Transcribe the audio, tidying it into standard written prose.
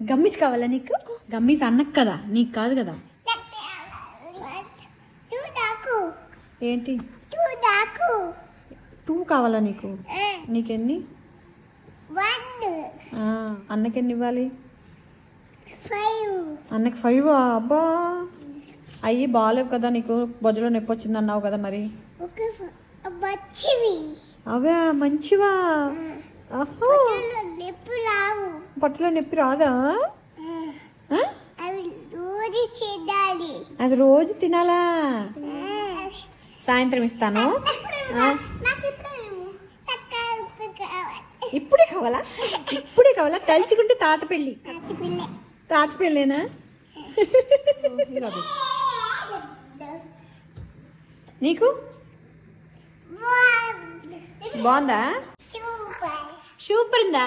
Gummies కావాలా నీకు? Gummies అన్నకు కదా, నీకు కాదు కదా. ఏంటి 2 కావాలా నీకు? నీకెన్ని? అన్నకెన్ని ఇవ్వాలి? అన్నకి 5. అబ్బా అయ్యి బాగాలేవు కదా నీకు, బొజ్జలో నొప్పి వచ్చింది అన్నావు కదా. మరి అవే మంచివా? పొట్టలో నొప్పి రాదా? అది రోజు తినాలా? సాయంత్రం ఇస్తాను. ఇప్పుడే కావాలా? ఇప్పుడే కావాలా? తలుచుకుంటే తాత పెళ్ళేనా? నీకు బాగుందా? సూపర్ ఉందా?